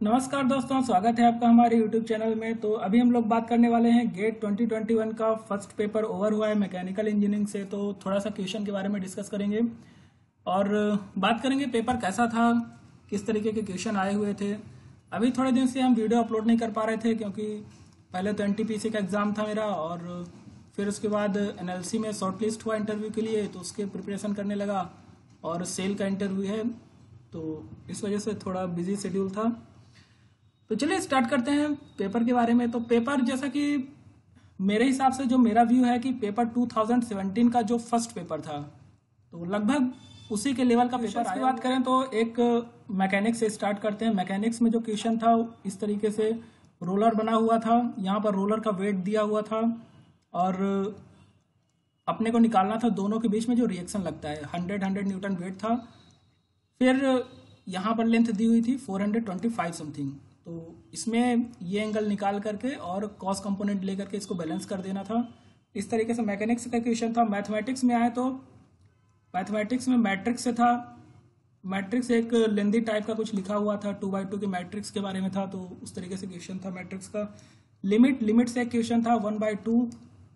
नमस्कार दोस्तों, स्वागत है आपका हमारे YouTube चैनल में। तो अभी हम लोग बात करने वाले हैं गेट 2021 का फर्स्ट पेपर ओवर हुआ है मैकेनिकल इंजीनियरिंग से। तो थोड़ा सा क्वेश्चन के बारे में डिस्कस करेंगे और बात करेंगे पेपर कैसा था, किस तरीके के क्वेश्चन आए हुए थे। अभी थोड़े दिन से हम वीडियो अपलोड नहीं कर पा रहे थे क्योंकि पहले तो NTPC का एग्ज़ाम था मेरा और फिर उसके बाद NLC में शॉर्ट लिस्ट हुआ इंटरव्यू के लिए, तो उसके प्रिपरेशन करने लगा और सेल का इंटरव्यू है, तो इस वजह से थोड़ा बिजी शेड्यूल था। तो चलिए स्टार्ट करते हैं पेपर के बारे में। तो पेपर जैसा कि मेरे हिसाब से जो मेरा व्यू है कि पेपर 2017 का जो फर्स्ट पेपर था तो लगभग उसी के लेवल का पेपर की बात करें तो एक मैकेनिक्स से स्टार्ट करते हैं। मैकेनिक्स में जो क्वेश्चन था इस तरीके से रोलर बना हुआ था, यहाँ पर रोलर का वेट दिया हुआ था और अपने को निकालना था दोनों के बीच में जो रिएक्शन लगता है। 100 न्यूटन वेट था। फिर यहाँ पर लेंथ दी हुई थी 425 समथिंग। तो इसमें ये एंगल निकाल करके और कॉस कंपोनेंट लेकर के इसको बैलेंस कर देना था। इस तरीके से मैकेनिक्स का क्वेश्चन था। मैथमेटिक्स में आए तो मैथमेटिक्स में मैट्रिक्स से था। मैट्रिक्स एक लेंदी टाइप का कुछ लिखा हुआ था, 2x2 के मैट्रिक्स के बारे में था, तो उस तरीके से क्वेश्चन था मैट्रिक्स का। लिमिट से एक क्वेश्चन था 1/2,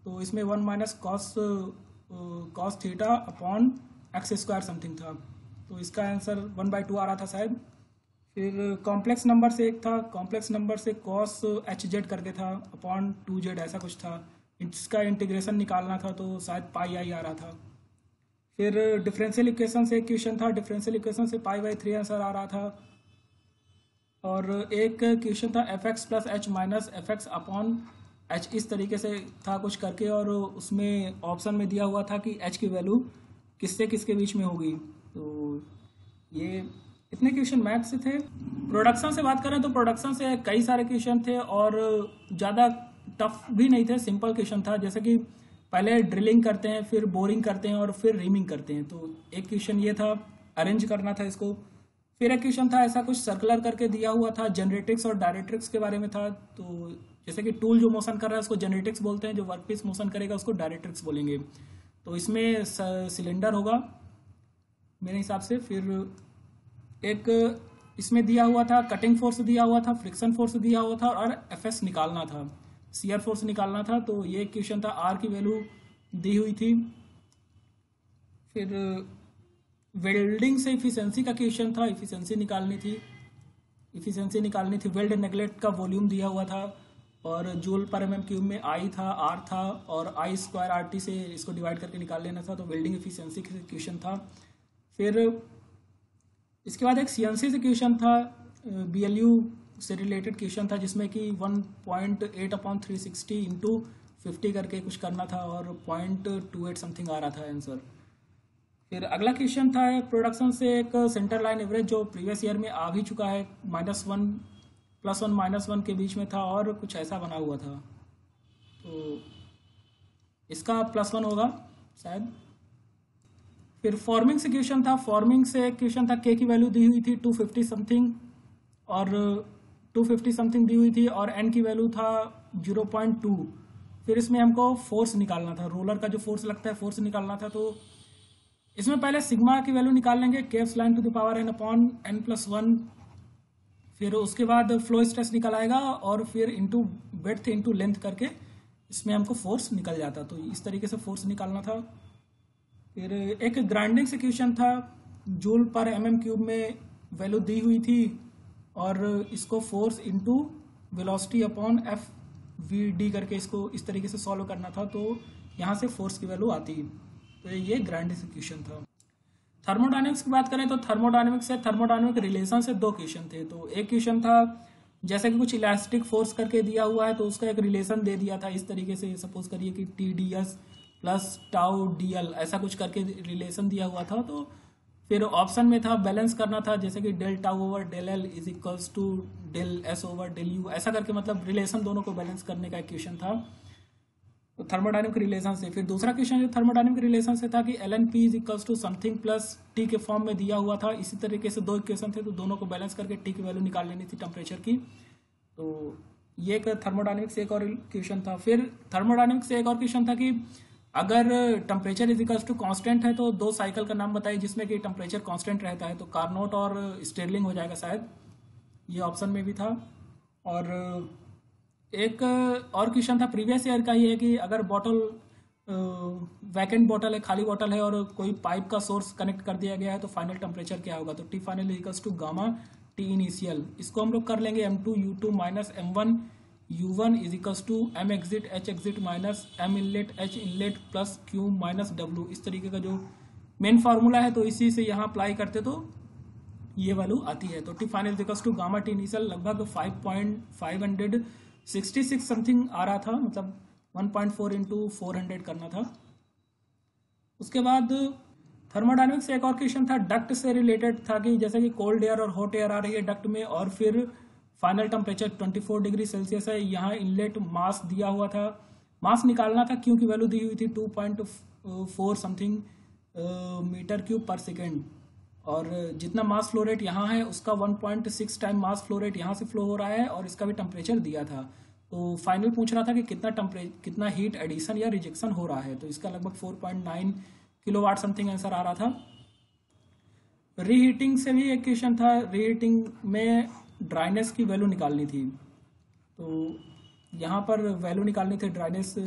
तो इसमें 1 minus cos theta upon x square something था, तो इसका आंसर 1/2 आ रहा था शायद। फिर कॉम्प्लेक्स नंबर से एक था, कॉम्प्लेक्स नंबर से कॉस HZ करके था अपॉन 2Z ऐसा कुछ था, इसका इंटीग्रेशन निकालना था तो शायद पाई आई आ रहा था। फिर डिफरेंशियल इक्वेशन से एक क्वेश्चन था, डिफरेंशियल इक्वेशन से π/3 आंसर आ रहा था। और एक क्वेश्चन था fx plus h minus fx upon h, इस तरीके से था कुछ करके, और उसमें ऑप्शन में दिया हुआ था कि h की वैल्यू किससे किसके बीच में होगी। तो ये इतने क्वेश्चन मैथ से थे। प्रोडक्शन से बात करें तो प्रोडक्शन से कई सारे क्वेश्चन थे और ज़्यादा टफ भी नहीं थे, सिंपल क्वेश्चन था। जैसे कि पहले ड्रिलिंग करते हैं, फिर बोरिंग करते हैं और फिर रीमिंग करते हैं। तो एक क्वेश्चन ये था, अरेंज करना था इसको। फिर एक क्वेश्चन था ऐसा कुछ सर्कुलर करके दिया हुआ था, जनरेट्रिक्स और डायरेक्ट्रिक्स के बारे में था। तो जैसे कि टूल जो मोशन कर रहा है उसको जनरेट्रिक्स बोलते हैं, जो वर्कपीस मोशन करेगा उसको डायरेक्ट्रिक्स बोलेंगे। तो इसमें सिलेंडर होगा मेरे हिसाब से। फिर एक इसमें दिया हुआ था कटिंग फोर्स दिया हुआ था, फ्रिक्शन फोर्स दिया हुआ था और FS निकालना था, शियर फोर्स निकालना था। तो ये क्वेश्चन था, R की वैल्यू दी हुई थी। फिर वेल्डिंग से इफिशिएंसी का क्वेश्चन था, इफिशिएंसी निकालनी थी। वेल्ड नेगलेक्ट का वॉल्यूम दिया हुआ था और जूल पर mm³ में I था, R था और I² RT से इसको डिवाइड करके निकाल लेना था। तो वेल्डिंग इफिशिएंसी का क्वेश्चन था। फिर इसके बाद एक CNC से क्वेश्चन था, BLU से रिलेटेड क्वेश्चन था, जिसमें कि 1.8/360 इंटू 50 करके कुछ करना था और 0.28 समथिंग आ रहा था आंसर। फिर अगला क्वेश्चन था प्रोडक्शन से एक सेंटर लाइन एवरेज, जो प्रीवियस ईयर में आ भी चुका है, -1 +1 -1 के बीच में था और कुछ ऐसा बना हुआ था, तो इसका +1 होगा शायद। फिर फॉर्मिंग से क्वेश्चन था, फॉर्मिंग से क्वेश्चन था, K की वैल्यू दी हुई थी 250 समथिंग और 250 समथिंग दी हुई थी और N की वैल्यू था 0.2। फिर इसमें हमको फोर्स निकालना था, रोलर का जो फोर्स लगता है फोर्स निकालना था। तो इसमें पहले सिग्मा की वैल्यू निकाल लेंगे, K's line to the power n upon n+1। फिर उसके बाद फ्लो स्ट्रेस निकल आएगा और फिर इंटू विड्थ इंटू लेंथ करके इसमें हमको फोर्स निकल जाता। तो इस तरीके से फोर्स निकालना था। फिर एक ग्राइंडिंग से क्वेश्चन था, जूल पर mm³ में वैल्यू दी हुई थी और इसको force into velocity upon FVD करके इसको इस तरीके से सॉल्व करना था। तो यहाँ से फोर्स की वैल्यू आती है। तो ये ग्राइंडिंग से क्वेश्चन था। थर्मोडायनेमिक्स की बात करें तो थर्मोडायनेमिक्स से थर्मोडायनेमिक रिलेशन से दो क्वेश्चन थे। तो एक क्वेश्चन था जैसे कि कुछ इलास्टिक फोर्स करके दिया हुआ है, तो उसका एक रिलेशन दे दिया था इस तरीके से, सपोज करिए कि TDS प्लस τdl ऐसा कुछ करके रिलेशन दिया हुआ था। तो फिर ऑप्शन में था बैलेंस करना था, जैसे कि del τ/del L = del S/del U ऐसा करके, मतलब रिलेशन दोनों को बैलेंस करने का एक क्वेश्चन था तो थर्मोडायनेमिक रिलेशन से। फिर दूसरा क्वेश्चन जो थर्मोडायनेमिक रिलेशन से था कि ln P = something plus T के फॉर्म में दिया हुआ था। इसी तरीके से दो इक्वेशन थे, तो दोनों को बैलेंस करके T की वैल्यू निकाल लेनी थी टेम्परेचर की। तो ये एक थर्मोडायनेमिक्स से एक और क्वेश्चन था। फिर थर्मोडायनेमिक्स से एक और क्वेश्चन था कि अगर टेम्परेचर = कांस्टेंट है तो दो साइकिल का नाम बताइए जिसमें कि टेम्परेचर कांस्टेंट रहता है। तो कार्नोट और स्टेरलिंग हो जाएगा शायद। ये ऑप्शन में भी था। और एक और क्वेश्चन था प्रीवियस ईयर का, ये है कि अगर बॉटल वैकेंट बॉटल है, खाली बॉटल है और कोई पाइप का सोर्स कनेक्ट कर दिया गया है तो फाइनल टेम्परेचर क्या होगा। तो T final equals to gamma T initial, इसको हम लोग कर लेंगे M2U2 minus M1U1 is equals to M exit H exit minus M inlet H inlet plus Q minus W। इस तरीके का जो मेन फार्मूला है तो इसी से यहाँ अप्लाई करते तो ये वैल्यू आती है। तो T final equals to gamma T initial लगभग 5.566 समथिंग आ रहा था, मतलब 1.4 इंटू 400 करना था। उसके बाद थर्मोडायनेमिक्स से एक और क्वेश्चन था, डक्ट से रिलेटेड था कि जैसे कि कोल्ड एयर और हॉट एयर आ रही है डक्ट में और फिर फाइनल टेम्परेचर 24 डिग्री सेल्सियस है, यहाँ इनलेट मास दिया हुआ था, मास निकालना था, क्यू की वैल्यू दी हुई थी 2.4 समथिंग मीटर क्यूब पर सेकेंड, और जितना मास फ्लो रेट यहाँ है उसका 1.6 टाइम मास फ्लो रेट यहाँ से फ्लो हो रहा है और इसका भी टेम्परेचर दिया था। तो फाइनल पूछ रहा था कि कितना हीट एडिशन या रिजेक्शन हो रहा है, तो इसका लगभग 4.9 किलोवाट समथिंग आंसर आ रहा था। रीहीटिंग से भी एक क्वेश्चन था, रीहीटिंग में ड्राइनेस की वैल्यू निकालनी थी, तो यहाँ पर वैल्यू निकालनी थी dryness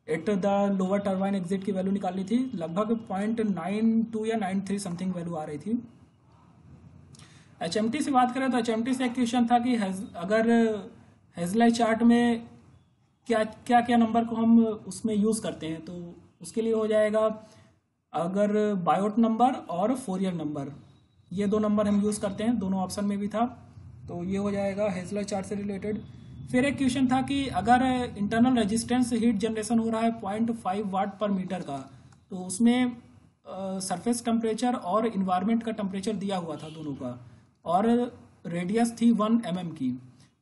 at the lower turbine exit की वैल्यू निकालनी थी, लगभग 0.92 या 93 समथिंग वैल्यू आ रही थी। HMT से बात करें तो HMT से एक क्वेश्चन था कि अगर हेजलाई चार्ट में क्या क्या क्या नंबर को हम उसमें यूज़ करते हैं, तो उसके लिए हो जाएगा अगर बायोट नंबर और फोरियर नंबर, ये दो नंबर हम यूज़ करते हैं, दोनों ऑप्शन में भी था, तो ये हो जाएगा हेजलाई चार्ट से रिलेटेड। फिर एक क्वेश्चन था कि अगर इंटरनल रेजिस्टेंस हीट जनरेशन हो रहा है 0.5 वाट पर मीटर का, तो उसमें सरफेस टेम्परेचर और इन्वायरमेंट का टेम्परेचर दिया हुआ था दोनों का, और रेडियस थी 1 mm की।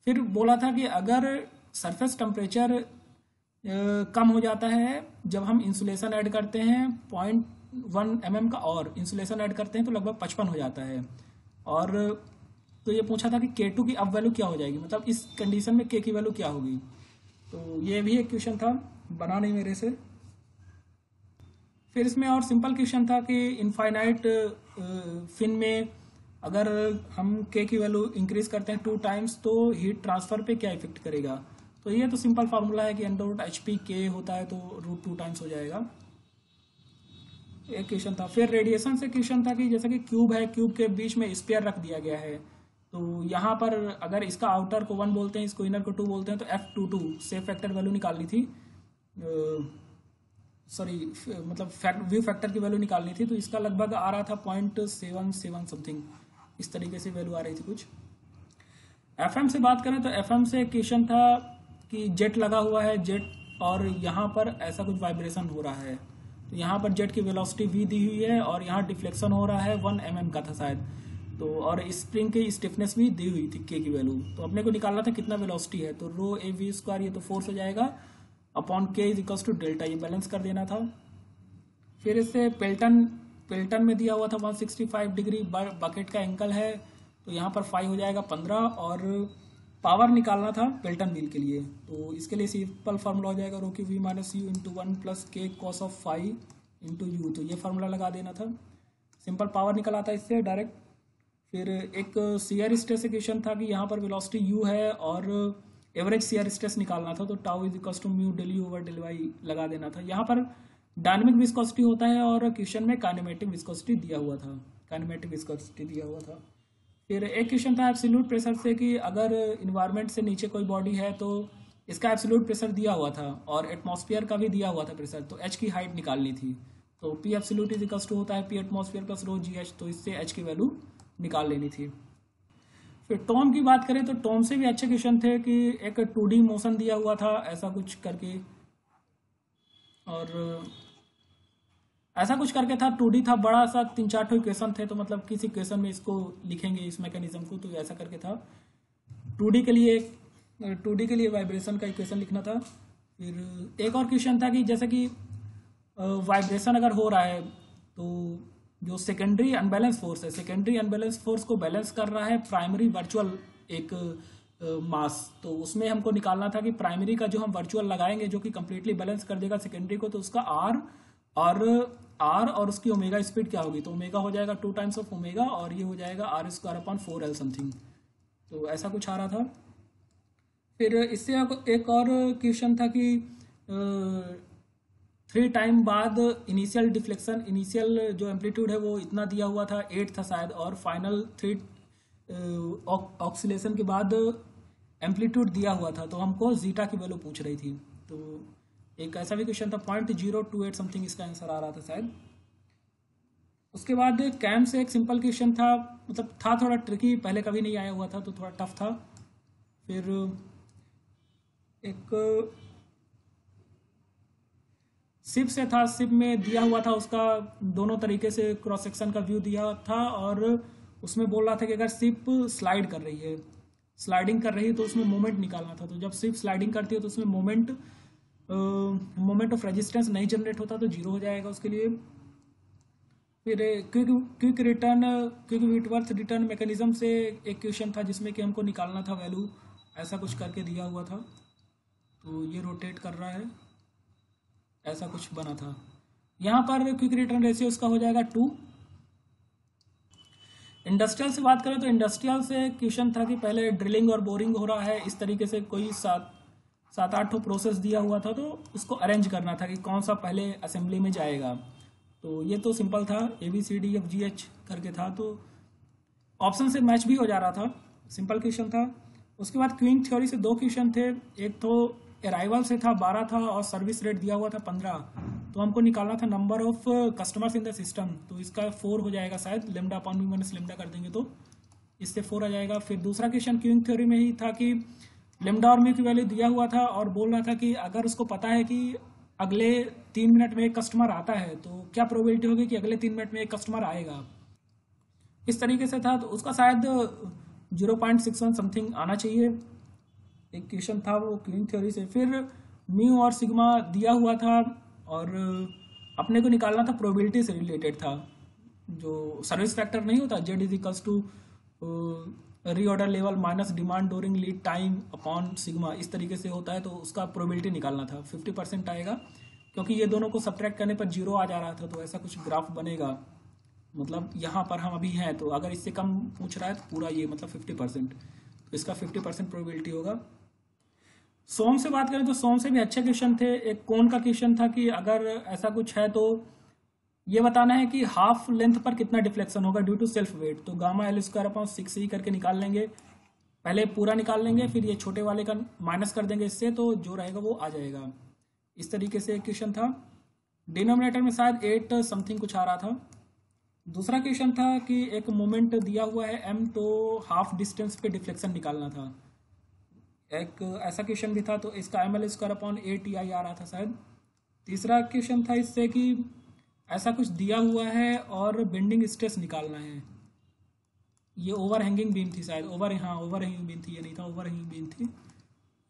फिर बोला था कि अगर सरफेस टेम्परेचर कम हो जाता है जब हम इंसुलेशन ऐड करते हैं 0.1 mm का, और इंसुलेशन ऐड करते हैं तो लगभग 55 हो जाता है। और तो ये पूछा था कि K2 की अब वैल्यू क्या हो जाएगी, मतलब इस कंडीशन में K की वैल्यू क्या होगी, तो ये भी एक क्वेश्चन था, बना नहीं मेरे से। फिर इसमें और सिंपल क्वेश्चन था कि इनफाइनाइट फिन में अगर हम K की वैल्यू इंक्रीज करते हैं 2 टाइम्स तो हीट ट्रांसफर पे क्या इफेक्ट करेगा, तो ये तो सिंपल फार्मूला है कि √HP होता है तो √2 टाइम्स हो जाएगा। एक क्वेश्चन था। फिर रेडिएशन से क्वेश्चन था कि जैसे कि क्यूब है, क्यूब के बीच में स्फीयर रख दिया गया है, तो यहाँ पर अगर इसका आउटर को 1 बोलते हैं, इसको इनर को 2 बोलते हैं, तो F22 सेफ फैक्टर वैल्यू निकालनी थी, मतलब व्यू फैक्टर की वैल्यू निकालनी थी, तो इसका लगभग आ रहा था 0.77 समथिंग, इस तरीके से वैल्यू आ रही थी कुछ। FM से बात करें तो FM से क्वेश्चन था कि जेट लगा हुआ है, जेट, और यहाँ पर ऐसा कुछ वाइब्रेशन हो रहा है, तो यहाँ पर जेट की वेलोसिटी v दी हुई है और यहाँ डिफ्लेक्शन हो रहा है 1 mm का था शायद, तो और स्प्रिंग की स्टिफनेस भी दी हुई थी K की वैल्यू, तो अपने को निकालना था कितना वेलोसिटी है, तो ρAv², ये तो फोर्स हो जाएगा upon K is equals to delta, ये बैलेंस कर देना था। फिर इससे पेल्टन में दिया हुआ था 165 डिग्री बकेट का एंगल है, तो यहाँ पर फाई हो जाएगा 15, और पावर निकालना था पेल्टन व्हील के लिए, तो इसके लिए सिंपल फार्मूला हो जाएगा ρ V minus U into 1 plus K cos of phi into U, तो ये फार्मूला लगा देना था, सिंपल पावर निकल आता है इससे डायरेक्ट। फिर एक शियर स्ट्रेस क्वेश्चन था कि यहाँ पर वेलोसिटी U है और एवरेज शियर स्ट्रेस निकालना था, तो tau is equals to mu del U over del Y लगा देना था। यहाँ पर डायनेमिक विस्कोसिटी होता है और क्वेश्चन में काइनेमेटिक विस्कोसिटी दिया हुआ था, फिर एक क्वेश्चन था एब्सोल्यूट प्रेशर से कि अगर इन्वायरमेंट से नीचे कोई बॉडी है तो इसका एब्सोल्यूट प्रेशर दिया हुआ था और एटमॉस्फेयर का भी दिया हुआ था प्रेशर, तो H की हाइट निकालनी थी, तो P absolute is equals to होता है P एटमॉस्फेयर प्लस ρgh, तो इससे H की वैल्यू निकाल लेनी थी। फिर टॉम की बात करें तो टॉम से भी अच्छे क्वेश्चन थे कि एक 2D मोशन दिया हुआ था ऐसा कुछ करके, और ऐसा कुछ करके था, 2D था, बड़ा सा 3-4 क्वेश्चन थे, तो मतलब किसी क्वेश्चन में इसको लिखेंगे इस मैकेनिज्म को, तो ऐसा करके था। 2D के लिए वाइब्रेशन का इक्वेशन लिखना था। फिर एक और क्वेश्चन था कि जैसे कि वाइब्रेशन अगर हो रहा है तो जो सेकेंडरी अनबैलेंस फोर्स है, सेकेंडरी अनबैलेंस फोर्स को बैलेंस कर रहा है प्राइमरी वर्चुअल एक मास, तो उसमें हमको निकालना था कि प्राइमरी का जो हम वर्चुअल लगाएंगे जो कि कंप्लीटली बैलेंस कर देगा सेकेंडरी को, तो उसका आर और उसकी ओमेगा स्पीड क्या होगी, तो ओमेगा हो जाएगा 2 टाइम्स ऑफ ओमेगा, और ये हो जाएगा R² अपॉन 4L समथिंग। तो ऐसा कुछ आ रहा था। फिर इससे एक और क्वेश्चन था कि 3 टाइम बाद इनिशियल डिफ्लेक्शन, इनिशियल जो एम्पलीट्यूड है वो इतना दिया हुआ था 8 था शायद, और फाइनल 3 ऑक्सीलेशन के बाद एम्पलीट्यूड दिया हुआ था, तो हमको जीटा की वैल्यू पूछ रही थी। तो एक ऐसा भी क्वेश्चन था, 0.028 समथिंग इसका आंसर आ रहा था शायद। उसके बाद कैम से एक सिंपल क्वेश्चन था, मतलब था थोड़ा ट्रिकी, पहले कभी नहीं आया हुआ था तो थोड़ा टफ था। फिर एक सिप से था, सिप में दिया हुआ था उसका दोनों तरीके से क्रॉस सेक्शन का व्यू दिया था, और उसमें बोल रहा था कि अगर सिप स्लाइड कर रही है, स्लाइडिंग कर रही है तो उसमें मोमेंट निकालना था। तो जब सिप स्लाइडिंग करती है तो उसमें मोमेंट ऑफ रेजिस्टेंस नहीं जनरेट होता, तो 0 हो जाएगा उसके लिए। फिर क्विक व्हिटवर्थ रिटर्न मैकेनिज्म से एक क्वेश्चन था जिसमें कि हमको निकालना था वैल्यू, ऐसा कुछ करके दिया हुआ था। तो ये रोटेट कर रहा है, ऐसा कुछ बना था। यहाँ पर क्विक रिटर्न रेशियो उसका हो जाएगा 2। इंडस्ट्रियल से बात करें तो इंडस्ट्रियल से क्वेश्चन था कि पहले ड्रिलिंग और बोरिंग हो रहा है, इस तरीके से कोई 7-8 प्रोसेस दिया हुआ था, तो उसको अरेंज करना था कि कौन सा पहले असेंबली में जाएगा। तो ये तो सिंपल था, ABCDFGH करके था, तो ऑप्शन से मैच भी हो जा रहा था, सिंपल क्वेश्चन था। उसके बाद क्वीन थ्योरी से 2 क्वेश्चन थे, एक तो अराइवल से था 12 था, और सर्विस रेट दिया हुआ था 15। तो हमको निकालना था number of customers in the system, तो इसका 4 हो जाएगा शायद, lambda upon B minus lambda कर देंगे तो इससे 4 आ जाएगा। फिर दूसरा क्वेश्चन क्वीन थ्योरी में ही था कि लेमडा और म्यू की वैल्यू दिया हुआ था, और बोल रहा था कि अगर उसको पता है कि अगले 3 मिनट में एक कस्टमर आता है तो क्या प्रोबेबिलिटी होगी कि अगले 3 मिनट में एक कस्टमर आएगा, इस तरीके से था। तो उसका शायद 0.61 समथिंग आना चाहिए, एक क्वेश्चन था वो क्वीन थ्योरी से। फिर म्यू और सिग्मा दिया हुआ था, और अपने को निकालना था प्रोबेबिलिटी से रिलेटेड था, जो सर्विस फैक्टर नहीं होता, Z is equals to reorder level minus demand during lead time upon sigma, इस तरीके से होता है। तो उसका प्रोबेबिलिटी निकालना था, 50% आएगा, क्योंकि ये दोनों को सब्ट्रैक्ट करने पर 0 आ जा रहा था। तो ऐसा कुछ ग्राफ बनेगा, मतलब यहाँ पर हम अभी हैं, तो अगर इससे कम पूछ रहा है तो पूरा ये मतलब 50%, तो इसका 50% प्रोबेबिलिटी होगा। सोम से बात करें तो सोम से भी अच्छे क्वेश्चन थे। एक कौन का क्वेश्चन था कि अगर ऐसा कुछ है तो ये बताना है कि हाफ लेंथ पर कितना डिफ्लेक्शन होगा ड्यू टू सेल्फ वेट। तो gamma L square upon 6E करके निकाल लेंगे, पहले पूरा निकाल लेंगे, फिर ये छोटे वाले का माइनस कर देंगे इससे, तो जो रहेगा वो आ जाएगा। इस तरीके से एक क्वेश्चन था। डिनोमिनेटर में शायद 8 समथिंग कुछ आ रहा था। दूसरा क्वेश्चन था कि एक मोमेंट दिया हुआ है M, तो हाफ डिस्टेंस पे डिफ्लेक्शन निकालना था, एक ऐसा क्वेश्चन भी था। तो इसका ML स्क्वायर अपॉन 8TI आ रहा था शायद। तीसरा क्वेश्चन था इससे कि ऐसा कुछ दिया हुआ है और बेंडिंग स्ट्रेस निकालना है, ये ओवर हैंगिंग बीम थी शायद, ओवर हैंगिंग बीम थी, ये नहीं था, ओवर हैंगिंग बीम थी,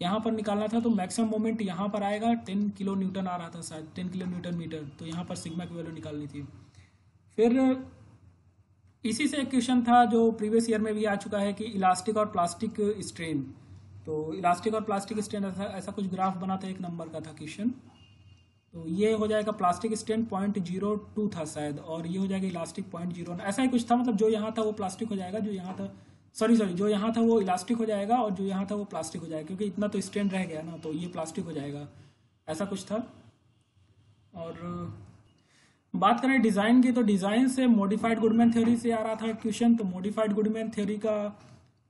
यहाँ पर निकालना था। तो मैक्सिमम मोमेंट यहाँ पर आएगा 10 किलो न्यूटन आ रहा था शायद, 10 किलो न्यूटन मीटर, तो यहाँ पर सिग्मा की वैल्यू निकालनी थी। फिर इसी से एक क्वेश्चन था जो प्रीवियस ईयर में भी आ चुका है कि इलास्टिक और प्लास्टिक स्ट्रेन। तो इलास्टिक और प्लास्टिक स्ट्रेन ऐसा कुछ ग्राफ बना था, 1 नंबर का था क्वेश्चन। तो ये हो जाएगा प्लास्टिक स्ट्रेन 0.02 था शायद, और ये हो जाएगा इलास्टिक 0.01, ऐसा ही कुछ था। मतलब जो यहाँ था वो प्लास्टिक हो जाएगा, जो यहाँ था जो यहाँ था वो इलास्टिक हो जाएगा, और जो यहाँ था वो प्लास्टिक हो जाएगा, क्योंकि इतना तो स्ट्रेन रह गया ना, तो ये प्लास्टिक हो जाएगा, ऐसा कुछ था। और बात करें डिज़ाइन की, तो डिज़ाइन से मॉडिफाइड गुडमैन थ्योरी से आ रहा था क्वेश्चन। तो मॉडिफाइड गुडमैन थ्योरी का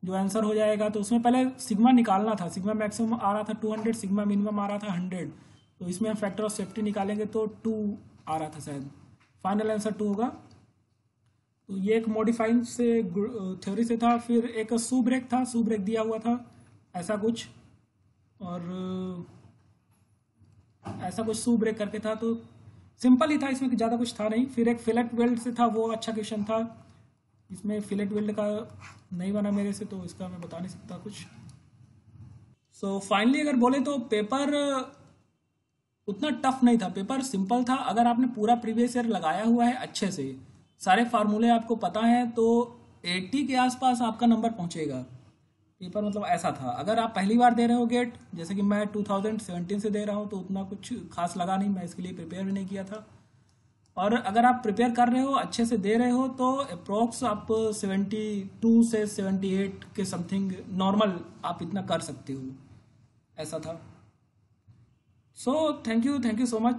जो आंसर हो जाएगा, तो उसमें पहले सिग्मा निकालना था, सिग्मा मैक्सिमम आ रहा था 200, सिग्मा मिनिमम आ रहा था 100, तो इसमें हम फैक्टर ऑफ सेफ्टी निकालेंगे तो 2 आ रहा था शायद, फाइनल आंसर 2 होगा। तो ये एक मॉडिफाइड से थ्योरी से था। फिर एक सू ब्रेक था, सू ब्रेक दिया हुआ था ऐसा कुछ, और ऐसा कुछ सू ब्रेक करके था, तो सिंपल ही था, इसमें ज़्यादा कुछ था नहीं। फिर एक फिलेट वेल्ड से था, वो अच्छा क्वेश्चन था, इसमें फिलेट वेल्ड का नहीं बना मेरे से, तो इसका मैं बता नहीं सकता कुछ। सो फाइनली अगर बोले तो पेपर उतना टफ नहीं था, पेपर सिंपल था। अगर आपने पूरा प्रीवियस ईयर लगाया हुआ है अच्छे से, सारे फार्मूले आपको पता हैं, तो 80 के आसपास आपका नंबर पहुंचेगा। पेपर मतलब ऐसा था। अगर आप पहली बार दे रहे हो गेट, जैसे कि मैं 2017 से दे रहा हूँ, तो उतना कुछ खास लगा नहीं, मैं इसके लिए प्रिपेयर भी नहीं किया था। और अगर आप प्रिपेयर कर रहे हो, अच्छे से दे रहे हो, तो अप्रोक्स आप 72 से 78 के समथिंग नॉर्मल आप इतना कर सकते हो। ऐसा था। So thank you so much.